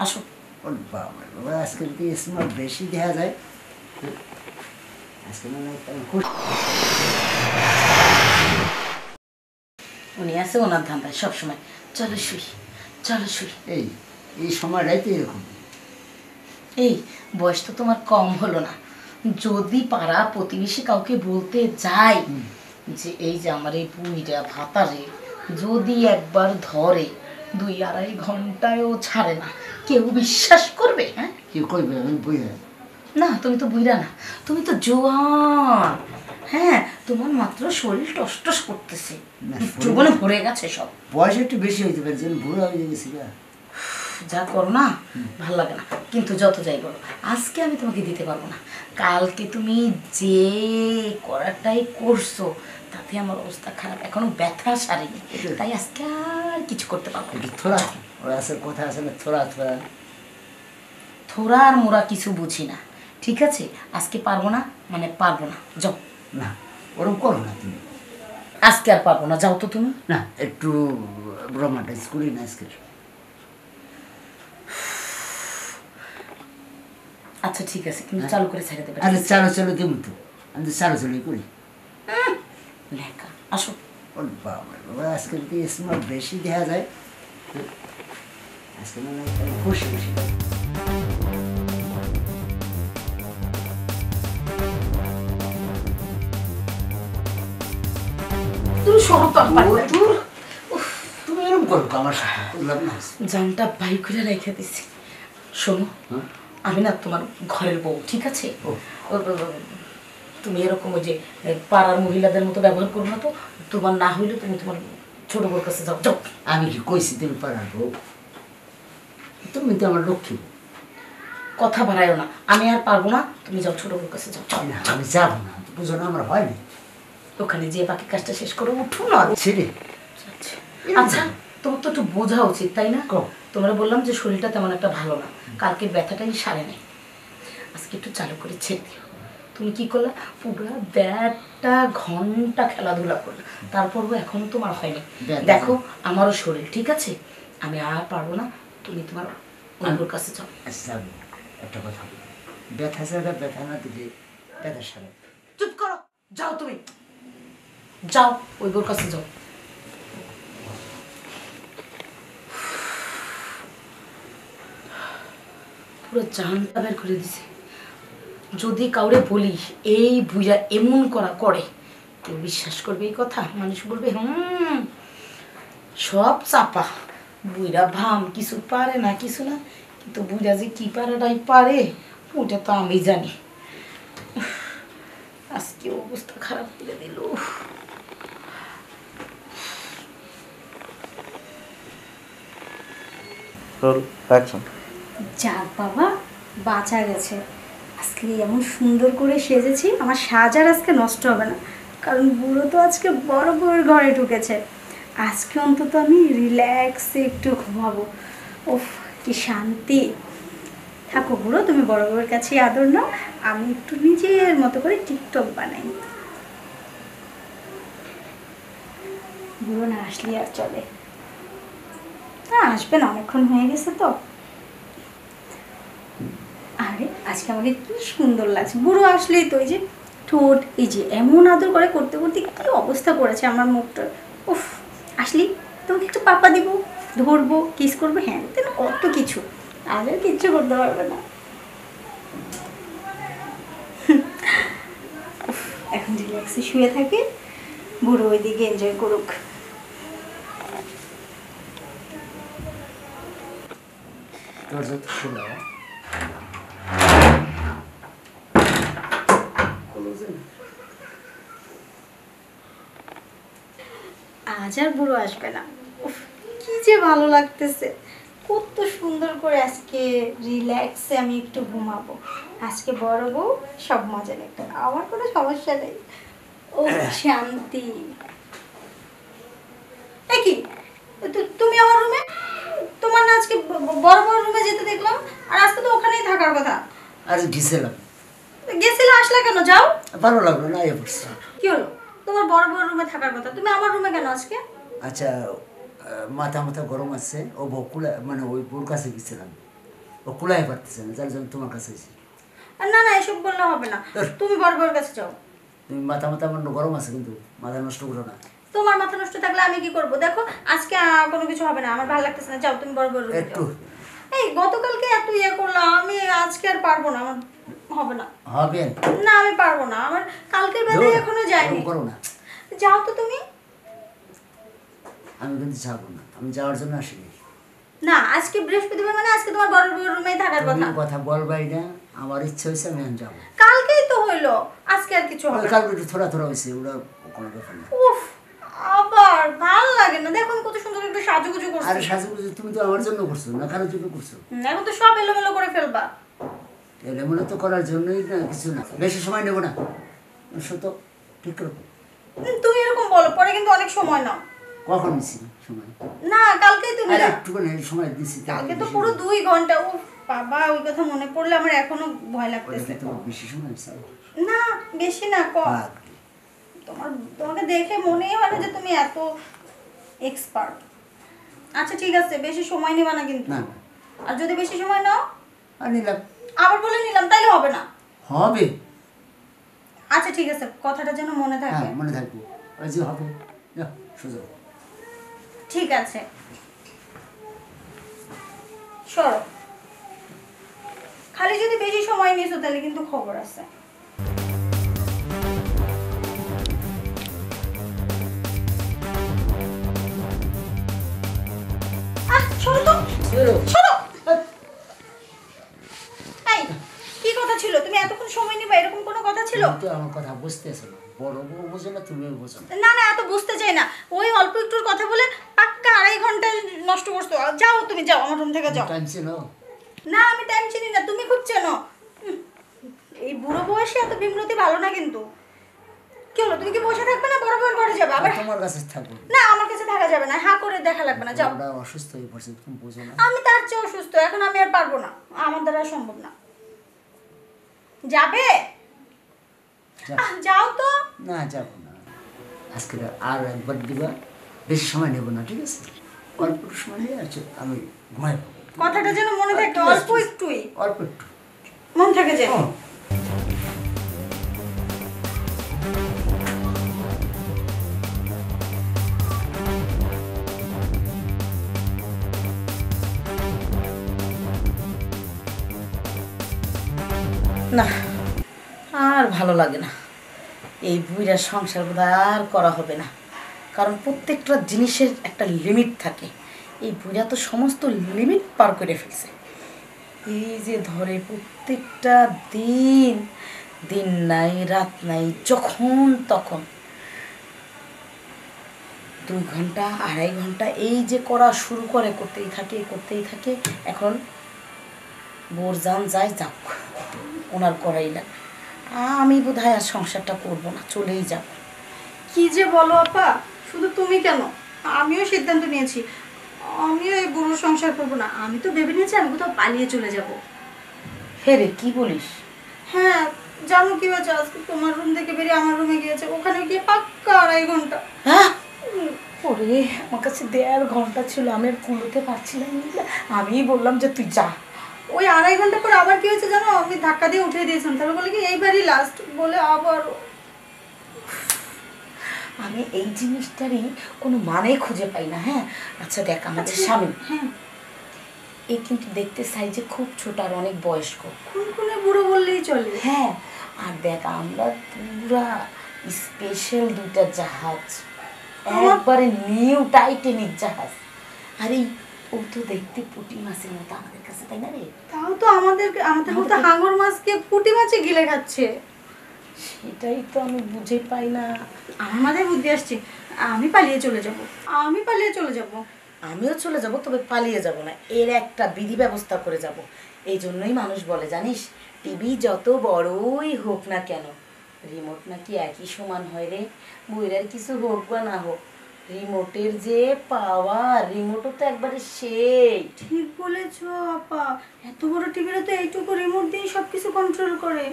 আসো। ওর বাবা বাবা, আজকে যদি স্মার্ট বেশি দেখা যায় আজকে মনে হয় উনি আছে ওনার ধান্দায় সবসময়। চলো শুই, চলো শুই। এই এই সময়টাই তো এরকম। এই বয়স তো তোমার কম হলো না, যদি পাড়া প্রতিবেশী কাউকে বলতে যাই যে এই যে আমার এই বুড়িটা ভাতারে যদি একবার ধরে 2-2.5 ঘন্টায়ও ছাড়ে না, কেউ বিশ্বাস করবে? হ্যাঁ, কেউ করবে? আমি বুঝে না, তুমি তো বুইড়া না, তুমি তো জোয়ান। হ্যাঁ, তোমার মাত্র শরীর টসটস করতেছে, যৌবনে ভরে গেছে সব। বয়স একটু বেশি হইতে পারে, যেন বুড়ো হয়ে গেছি গা। যা করো না ভাল লাগে না, কিন্তু যত যাই বলো আজকে আমি তোমাকে দিতে পারবো না। কালকে তুমি যে করাটাই করছো তাতে আমার অবস্থা খারাপ, এখনো ব্যথা সারেনি, তাই আজকে আর কিছু করতে পারবো না। থোড়া ওর আসলে কথা আছে না, থোড়া থোড়া থোড়া আর মোড়া কিছু বুঝি না, ঠিক আছে? আজকে পারবো না মানে পারবো না, যাও। না, ওরকম করো না তুমি। আজকে আর পারবো না, যাও তো তুমি। না, একটু রোমান্টাইজ করি না আজকে। আচ্ছা ঠিক আছে, কিন্তু চালু করে ছেড়ে দেবে। আরে চালো চালো দেব তো, আমি তো চালো চালোই করি। লেখা আসো। ওর বাবা বাবা, আজকে যদি স্মার্ট বেশি দেখা যায় আজকে মনে হয় খুশি খুশি। তুমি সরো তো তুমি এরকম করো আমার সাথে, বুঝলাম না। জানটা বাই করে রেখে দিছি। শোনো, আমি না তোমার ঘরের বউ, ঠিক আছে? তুমি এরকম ওই যে পাড়ার মহিলাদের মতো ব্যবহার করো না তো। তোমার না হইলে তুমি তোমার ছোট বউর কাছে যাও, যাও। আমি কি কইছি তুমি পারার বউ? তুমি তো আমার লক্ষ্মী। কথা বাড়ায়ও না, আমি আর পারবো না, তুমি যাও ছোট বউর কাছে যাও। না, আমি যাবো না, বুঝো না আমার হয়নি। ওখানে যে বাকি কাজটা শেষ করে উঠো না। ছেড়ে আচ্ছা, তোমার তো একটু বোঝা উচিত, তাই না? তোমরা বললাম যে শরীরটা তেমন একটা ভালো না, কালকে ব্যথাটাই সারে নেই, আজকে একটু চালু করে ছেড়ে দিও। তুমি কি করলা? পুরো 1.5 ঘন্টা খেলাধুলা করলে, তারপরও এখনো তোমার হয়নি। দেখো আমারও শরীর ঠিক আছে, আমি আর পারবো না, তুমি তোমার ওর কাছে যাও। আচ্ছা, একটা কথা বলি, ব্যথা ছাড়া ব্যথা না দিলে ব্যথা সারে। চুপ করো, যাও তুমি, যাও ওই বোর কাছে যাও। পুরো জানটা বের করে দিছে। যদি কাউরে বলি এই বুইরা এমন করা করে, কেউ বিশ্বাস করবে এই কথা? মানুষ বলবে সব চাপা, বুইরা ভাম, কিছু পারে না, কিছু না। কিন্তু বুইরা যে কি পারাটাই পারে ওটা তো আমি জানি। আজকে অবস্থা খারাপ করে দিল। যাক বাবা, বাঁচা গেছে। আজকে এমন সুন্দর করে সেজেছি, আমার সাজার আজকে নষ্ট হবে না, কারণ বুড়ো তো আজকে বড় বউয়ের ঘরে ঢুকেছে। আজকে অন্তত আমি রিল্যাক্সে একটু ঘুমাবো। ওফ, কি শান্তি। থাকো বুড়ো, তুমি বড় বউয়ের কাছে আদর নাও, আমি একটু নিজের মতো করে টিকটক বানাই। বুড়ো না আসলে আর চলে না, আসবে না, অনেকক্ষণ হয়ে গেছে তো। আরে আজকে আমাকে কি সুন্দর লাগছে, বুড়ো আসলেই তো এই যে ঠোঁট, এই যে এমন আদর করে করতে করতে কি অবস্থা করেছে আমার মুখটা। উফ, আসলি তোমাকে একটু পাপা দিব, ধরবো, কিস করবো, হ্যাঁ তেন কত কিছু। আজ আর কিচ্ছু করতে পারবে না। এখন রিল্যাক্সে শুয়ে থাকে, বুড়ো ওইদিকে এনজয় করুক। আজ আর বুড়ো আসবে না। উফ, কি যে ভালো লাগতেছে, কত সুন্দর করে আজকে রিল্যাক্সে আমি একটু ঘুমাবো। আজকে বড় বউ সব মজা নেবে, আমার কোনো সমস্যা নেই। ও শান্তি। কি তুমি আমার রুমে, তোমার না আজকে বড় বড় রুমে যেতে দেখলাম, আর আজকে তো ওখানেই থাকার কথা। আরে গেছিলাম। গেছিলে, আসলে কেন? যাও। ভালো লাগলো না, এ পড়ছে। কি হলো? তোমার বড় বড় রুমে থাকার কথা, তুমি আমার রুমে কেন আজকে? আচ্ছা, মাথা মাথা গরম আছে, ও বকুলা মানে ওই বোর কাছে গেছিলাম। ও কুলাই পারতেছে না, যার জন্য তোমার কাছে এসেছি। আর না না, এসব বললে হবে না, তুমি বড় বউয়ের কাছে যাও। তুমি মাথা মাথা আমার গরম আছে, কিন্তু মাথা নষ্ট করো না। তোমার মাথা নষ্ট থাকলে আমি কি করব? দেখো আজকে কোনো কিছু হবে না, আমার ভালো লাগতেছে না, যাও তুমি বড় বউয়ের রুমে একটু যাও। এই গতকালকে এত ইয়ে করলাম, আমি আজকে আর পারবো না, আমার হবে না। হবে না আমি পারবো না, আমার কালকের ব্যথা এখনো যায়নি। করো না, যাও তো তুমি। আমি কিন্তু যাবো না, আমি যাওয়ার জন্য আসিনি। না আজকে বৃহস্পতিবার, মানে আজকে তোমার বড় বউয়ের রুমেই থাকার কথা। তুমি কথা বলবাই না, আমার ইচ্ছা হয়েছে আমি এখন যাবো। কালকেই তো হইলো, আজকে আর কিছু হবে না। কালকে একটু থোড়া থোড়া হয়েছে, ওরা কোনো ব্যাপার না। উফ, আবার ভালো লাগে না। দেখুন কত সুন্দর একটু সাজুগুজু করছো। আরে সাজুগুজু তুমি তো আমার জন্য করছো না, কারোর জন্য করছো। এখন তো সব এলোমেলো করে ফেলবা। এমন তো করার জন্যই না, কিছু না, বেশি সময় নেবো না, তো ঠিক করো। তুমি এরকম বলো, পরে কিন্তু অনেক সময় নাও। কখন নিছি সময়? না কালকেই তুমি আরে যাও। একটুখানি সময় দিছি, কালকে তো পুরো 2 ঘন্টা। উফ বাবা, ওই কথা মনে পড়লে আমার এখনো ভয় লাগতেছে। তোমার বেশি সময় হয়েছে? না বেশি না, কম। পাক। তোমাকে দেখে মনেই হয় না যে তুমি এত এক্সপার্ট। আচ্ছা ঠিক আছে, বেশি সময় নেবা না কিন্তু। না না, আর যদি বেশি সময় নাও, আর নিলাম। আবার বলে নিলাম, তাইলে হবে না। হবে। আচ্ছা ঠিক আছে, কথাটা যেন মনে থাকে। হ্যাঁ মনে থাকবো, ওই যে হবে। যাও সোজা। ঠিক আছে, সরো। খালি যদি বেশি সময় নিছো তাহলে কিন্তু খবর আছে। সরো তো, সরো। এই কি কথা ছিল? তুমি এতক্ষণ সময় নিবা এরকম কোনো কথা ছিল? তুমি তো আমার কথা বুঝতেছো না, বড় বউ বোঝো না, তুমিও বোঝো না। না না, এত বুঝতে চাই না। ওই অল্প একটুর কথা বলে পাক্কা 2.5 ঘন্টা নষ্ট করছো। যাও তুমি, যাও আমার রুম থেকে যাও। টাইম ছিল না আমি টাইম চিনি না, তুমি খুব চেনো। এই বুড়ো বয়সে এত বিমূর্তি ভালো না কিন্তু। কি হলো, তুমি কি বসে থাকবে না বড় বউয়ের ঘরে যাবে আবার? তোমার কাছে থাকবো। না আমার কাছে থাকা যাবে না, হ্যাঁ করে দেখা লাগবে না, যাও। ওরা অসুস্থ হয়ে পড়ছে, তুমি বোঝো না। আমি তার চেয়ে অসুস্থ, এখন আমি আর পারবো না, আমার দ্বারা সম্ভব না। যাবে? যাও তো। না যাবো না, আজকে আর একবার দিবা, বেশি সময় নেবো না, ঠিক আছে? অল্প একটু সময় নিয়ে আছে, আমি ঘুমাই। কথাটা যেন মনে থাকে, অল্প একটুই অল্প একটু মন থাকে যে। না আর ভালো লাগে না, এই বুইড়ার সংসার বোধহয় আর করা হবে না। কারণ প্রত্যেকটা জিনিসের একটা লিমিট থাকে, এই বুইড়া তো সমস্ত লিমিট পার করে ফেলছে। এই যে ধরে প্রত্যেকটা দিন, দিন নাই রাত নাই, যখন তখন 2 ঘন্টা 2.5 ঘন্টা এই যে করা শুরু করে, করতেই থাকে। এখন বোর যান যায় যাক, ওনার করাই লাগে। আমি বোধহয় আর সংসারটা করবো না, চলেই যাব। কি যে বলো আপা, শুধু তুমি কেন, আমিও সিদ্ধান্ত নিয়েছি, আমিও এই বুড়ো সংসার করবো না। আমি তো ভেবে নিয়েছি আমি কোথাও পালিয়ে চলে যাব। ফেরে কি বলিস? হ্যাঁ জানো কি হয়েছে, আজকে তোমার রুম থেকে বেরিয়ে আমার রুমে গিয়েছে, ওখানে গিয়ে পাক্কা 2.5 ঘন্টা। হ্যাঁ ওরে, আমার কাছে 1.5 ঘন্টা ছিল, আমি আর কুলোতে পারছিলাম না, আমি বললাম যে তুই যা। ওই 2.5 ঘন্টা পর আবার কি হয়েছে জানো, আমি ধাক্কা দিয়ে উঠিয়ে দিয়েছিলাম, তারপর বলে কি এইবারই লাস্ট বলে আবার। আমি এই জিনিসটারই কোনো মানে খুঁজে পাই না। হ্যাঁ আচ্ছা দেখ, আমাদের স্বামী হ্যাঁ এ কিন্তু দেখতে চাই যে খুব ছোট আর অনেক বয়স্ক, খুনখুনে বুড়ো বললেই চলে। হ্যাঁ আর দেখ আমরা পুরা স্পেশাল 2টা জাহাজ, একবারে নিউ টাইটানিক জাহাজ। আর এই ও তো দেখতে পুঁটি মাছের মতো আমাদের কাছে, তাই না রে? তাও তো আমাদের মতো হাঙর মাছকে পুঁটি মাছে গিলে খাচ্ছে। সেটাই তো আমি বুঝে পাই না। আমার মাথায় বুদ্ধি আসছে, আমি পালিয়ে চলে যাব। আমিও চলে যাব, তবে পালিয়ে যাব না, এর একটা বিধি ব্যবস্থা করে যাব। এই জন্যই মানুষ বলে জানিস, টিভি যত বড়ই হোক না কেন, রিমোট নাকি একই সমান হয় রে। বইয়ের কিছু হোক বা না হোক, রিমোটের যে পাওয়ার, রিমোটও তো একবারে সেই। ঠিক বলেছো আপা, এত বড় টিভিটা তো এইটুকু রিমোট দিয়ে সবকিছু কন্ট্রোল করে।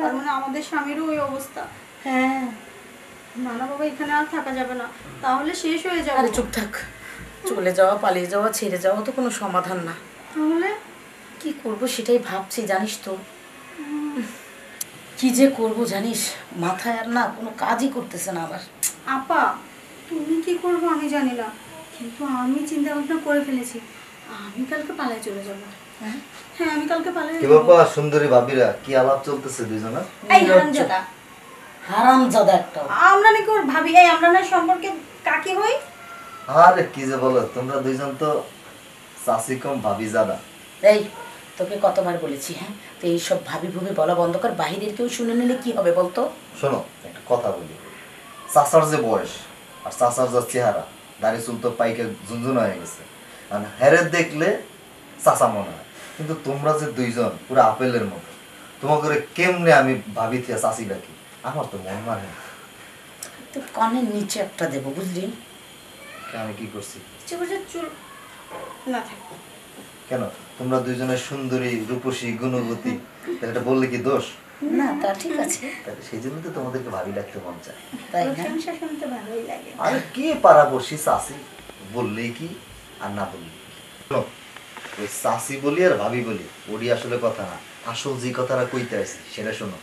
আর মানে আমাদের স্বামীরও ওই অবস্থা। হ্যাঁ না না বাবা, এখানে আর থাকা যাবে না, তাহলে শেষ হয়ে যাবে। আরে চুপ থাক, চলে যাওয়া, পালিয়ে যাওয়া, ছেড়ে যাওয়া তো কোনো সমাধান না। তাহলে কি করব সেটাই ভাবছি, জানিস তো কি যে করব জানিস, মাথায় আর না কোনো কাজই করতেছে না আমার। আপা তুমি কি করবো আমি জানি না, কিন্তু আমি চিন্তা ভাবনা করে ফেলেছি, আমি কালকে পালায় চলে যাবো। হ্যাঁ হ্যাঁ আমি কালকে পালায় কি যাবো। বাবা সুন্দরী ভাবিরা কি আলাপ চলতেছে দুইজনের? এই হারামজাদা, হারামজাদা একটা। আমরা নাকি ওর ভাবি, এই আমরা না সম্পর্কে কাকি হই? আরে কি যে বলো, তোমরা দুইজন তো চাষি কম ভাবি জাদা। এই তোকে কতবার বলেছি, হ্যাঁ তো এইসব ভাবি ভুবি বলা বন্ধ কর, বাহিরের কেউ শুনে নিলে কি হবে বলতো? শোনো একটা কথা বলি, চাষার যে বয়স আর চাষার যে চেহারা, দাড়ি চুল তো পাইকে ঝুনঝুন হয়ে গেছে, মানে হেরে দেখলে চাষা মনে হয়। কিন্তু তোমরা যে দুইজন পুরো আপেলের মতো, তোমাকে কেমনে আমি ভাবি থিয়া চাষি ডাকি, আমার তো মন মানে না। তো কানের নিচে একটা দেবো বুঝলি? আমি কি করছি? চুল না থাকে। কেন তোমরা দুইজনের সুন্দরী রূপসী গুণবতী, তাহলে এটা বললে কি দোষ? না তা ঠিক আছে, তাহলে সেই জন্য তো তোমাদেরকে ভাবি ডাকতে মন চায়। তাই না? প্রশংসা শুনতে ভালোই লাগে। আরে কে পাড়াপড়শি চাষি বললেই কি আর না বললেই কি। শোনো, ওই চাষি বলি আর ভাবি বলি ওরই আসলে কথা না, আসল যে কথাটা কইতে আসি সেটা শোনো।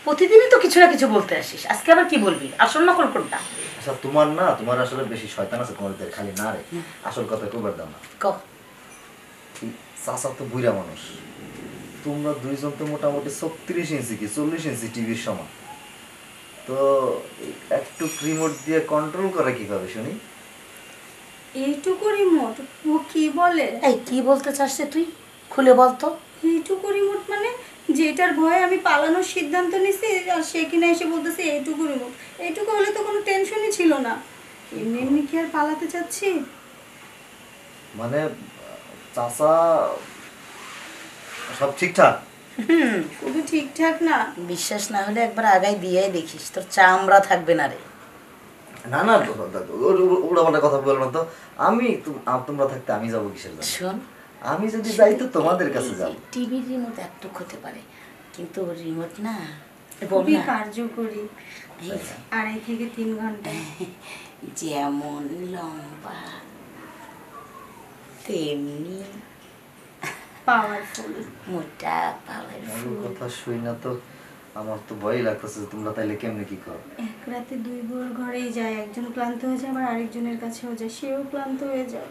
প্রতিদিনই তো কিছু না কিছু বলতে আসিস, আজকে আবার কি বলবি? আসল নকল কোনটা? আচ্ছা তোমার না, তোমার আসলে বেশি শয়তান আছে তোমাদের, খালি না রে, আসল কথা কইবার দাও না। ক। চাষা তো বুড়া মানুষ, তোমরা দুইজন তো মোটামুটি 36 ইঞ্চি কি 40 ইঞ্চি টিভির সমান, তো একটু রিমোট দিয়ে কন্ট্রোল করে কিভাবে শুনি? এইটুকু রিমোট? ও কি বলে? এই কি বলতে চাস রে তুই? খুলে বল তো। এইটুকু রিমোট মানে যেটার ভয়ে আমি পালানোর সিদ্ধান্ত নিছি, আর সে কিনা এসে বলতেছে এইটুকু রিমোট। এইটুকু হলে তো কোনো টেনশনই ছিল না, এমনি এমনি কি আর পালাতে চাচ্ছি? মানে চাষা সব ঠিকঠাক? খুবই ঠিকঠাক না? বিশ্বাস না হলে একবার আগাই দিয়ে দেখিস, তোর চামড়া থাকবে না রে। না না ওরা মানে কথা বলো না তো, আমি তোমরা থাকতে আমি যাবো কিসের জন্য? শোন, আমি যদি যাই তো তোমাদের কাছে যাবো। টিভির রিমোট একটু হতে পারে, কিন্তু ওর রিমোট না বল খুবই না, কার্যকরী। এই 2.5 থেকে 3 ঘন্টা। যেমন লম্বা তেমনি পাওয়ারফুল। মোটা আমার পাওয়ারফুল। কথা শুই না তো আমার তো ভয় লাগতেছে, তোমরা তাইলে কেমনে কি করো? এক রাতে 2 বউর ঘরেই যায়, একজন ক্লান্ত হয়ে যায়, আবার আরেকজনের কাছেও যায়, সেও ক্লান্ত হয়ে যায়।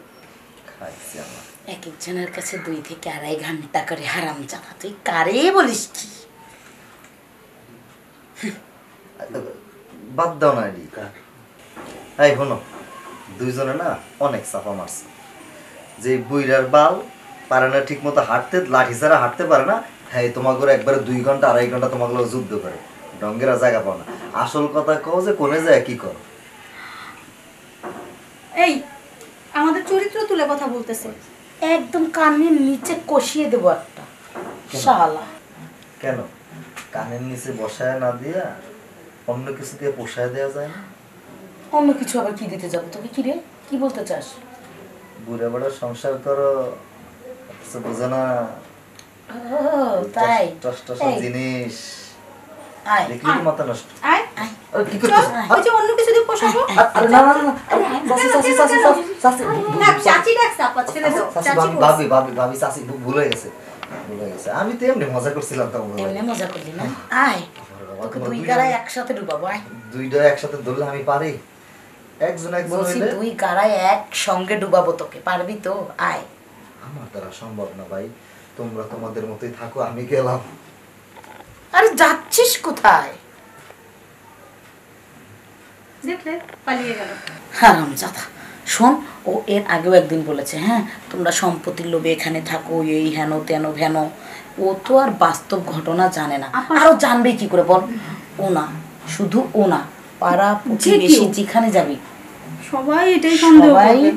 খাইছি আমার। এক একজনের কাছে 2 থেকে 2.5 ঘন্টা করে হারাম জানা, তুই কারে বলিস কি? বাদ দাও না এডি। এই শোনো, দুইজনে না অনেক চাপা মারছে, যে বুইরার বাল পারে না ঠিক মতো হাঁটতে, লাঠি ছাড়া হাঁটতে পারে না, হ্যাঁ তোমাকে একবারে 2 ঘন্টা 2.5 ঘন্টা তোমাকে যুদ্ধ করে, ডঙ্গেরা জায়গা পাও না। আসল কথা কও যে কোনে যায় কি করো? এই আমাদের চরিত্র তুলে কথা বলতেছে। একদম কানের নিচে কষিয়ে দেবো একটা শালা। কেন কানের নিচে বসায় না দিয়া অন্য কিছু দিয়ে পোষায় দেওয়া যায় না? অন্য কিছু আবার কি দিতে যাবো তোকে? কি রে, কি বলতে চাস? বুড়ে বড় সংসার করো, অথচ বোঝো না ও তাই? টস টস এই, জিনিস আয় দেখলি কি মাথা নষ্ট। আয় আয়। আরে কি চল, করতেছ? ওই যে অন্য কিছু দিয়ে পোষাবো। আরে না না না, চাচি চাচি চাচি চাচি না, চাচি ডাকছে, আপা ছেড়ে দাও। চাচি বলছে। ভাবি ভাবি ভাবি চাচি ভুল হয়ে গেছে, ভুল হয়ে গেছে। আমি তো এমনি মজা করছিলাম তো। এমনি মজা করলি না? আয়, তোকে 2 গাড়ায় একসাথে ডুবাবো। আয় দুইটা একসাথে ধরলে আমি পারি? একজন একজন বলছি, হইলে 2 গাড়ায় একসঙ্গে ডুবাবো তোকে, পারবি তো? আয়। আমার দ্বারা সম্ভব না ভাই, তোমরা তোমাদের মতোই থাকো, আমি গেলাম। আরে যাচ্ছিস কোথায়? দেখলে পালিয়ে গেল। হারামজাদা। শোন, ও এর আগেও একদিন বলেছে, হ্যাঁ তোমরা সম্পত্তির লোভে এখানে থাকো, এই হেন তেন ভেন। ও তো আর বাস্তব ঘটনা জানে না, আরো জানবে কি করে বল? ও না, শুধু ও না, পাড়া প্রতিবেশী যেখানে যাবি সবাই এটাই সন্দেহ সবাই করবে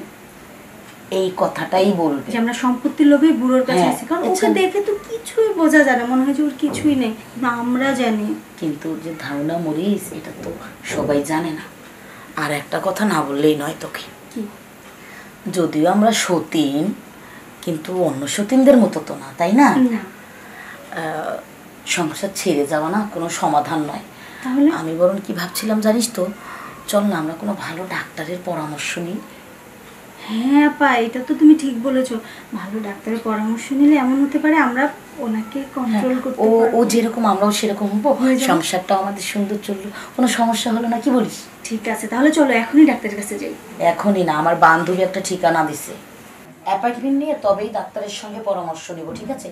এই কথাটাই বলবে যে আমরা সম্পত্তির লোভে বুড়োর কাছে হ্যাঁ, আছি, কারণ ওকে এছাড়া- দেখে তো কিছুই বোঝা যায় না, মনে হয় যে ওর কিছুই নেই, না আমরা জানি। কিন্তু ওর যে ধারণা মরিস, এটা তো সবাই জানে না। আর একটা কথা না বললেই নয় তোকে, কি? যদিও আমরা সতীন, কিন্তু অন্য সতীনদের মতো তো না, তাই না? না সংসার ছেড়ে যাওয়া না কোনো সমাধান নয়। তাহলে আমি বরং কি ভাবছিলাম জানিস তো, চল না আমরা কোনো ভালো ডাক্তারের পরামর্শ নিই। হ্যাঁ আপা, এটা তো তুমি ঠিক বলেছো। ভালো ডাক্তারের পরামর্শ নিলে এমন হতে পারে আমরা ওনাকে কন্ট্রোল করতে ও পারবো। ও যেরকম আমরাও সেরকম হবো, হয়ে যাবো। সংসারটাও আমাদের সুন্দর চললো, কোনো সমস্যা হলো না, কি বলিস? ঠিক আছে, তাহলে চলো এখনই ডাক্তারের কাছে যাই। এখনই না, আমার বান্ধবী একটা ঠিকানা দিছে, অ্যাপয়েন্টমেন্ট নিয়ে তবেই ডাক্তারের সঙ্গে পরামর্শ নিব, ঠিক আছে?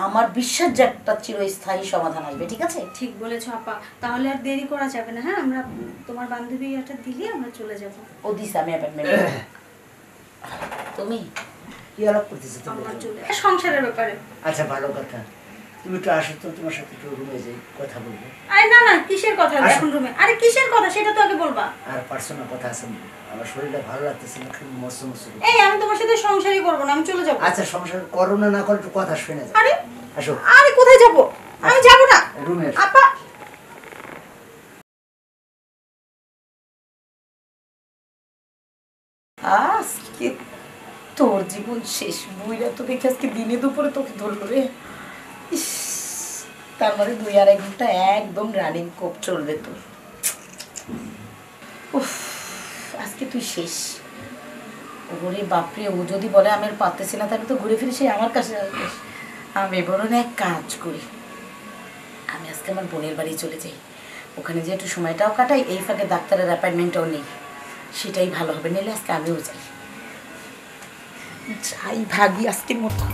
আমার বিশ্বাস যে একটা চিরস্থায়ী সমাধান আসবে, ঠিক আছে? ঠিক বলেছো আপা, তাহলে আর দেরি করা যাবে না। হ্যাঁ, আমরা তোমার বান্ধবী এটা দিলে আমরা চলে যাব। ও দিছে, আমি অ্যাপয়েন্টমেন্ট তুমি কি আলাপ করতেছে তুমি? আমার চলে সংসারের ব্যাপারে। আচ্ছা ভালো কথা, তুমি একটু আসো তো, তোমার সাথে একটু রুমে যাই, কথা বলবো। আরে না না, কিসের কথা আসো। এখন রুমে? আরে কিসের কথা সেটা তো আগে বলবা। আর পার্সোনাল কথা আছে, আমার শরীরটা ভালো লাগতেছে না, খুব মস্ত মস্ত করছে। এই আমি তোমার সাথে সংসারই করব না, আমি চলে যাব। আচ্ছা সমস্যা করো না, না করো, একটু কথা শুনে যাও। আরে আসো আরে কোথায় যাব? আমি যাব না রুমে। আপা। আজকে তোর জীবন শেষ, বুইরা তো দেখে আজকে দিনে দুপুরে তোকে ধরলো রে। ইস, তার মানে 2-2.5 ঘন্টা একদম রানিং কোপ চলবে তোর। উফ, আজকে তুই শেষ। ওরে বাপরে, ও যদি বলে আমি আর পারতেছি না, তাহলে তো ঘুরে ফিরে সে আমার কাছে আসবে। আমি বরং এক কাজ করি, আমি আজকে আমার বোনের বাড়ি চলে যাই, ওখানে যে একটু সময়টাও কাটাই, এই ফাঁকে ডাক্তারের অ্যাপয়েন্টমেন্টও নেই, সেটাই ভালো হবে। নিলে আজকে আমিও যাই, যাই ভাগি আজকের মতো।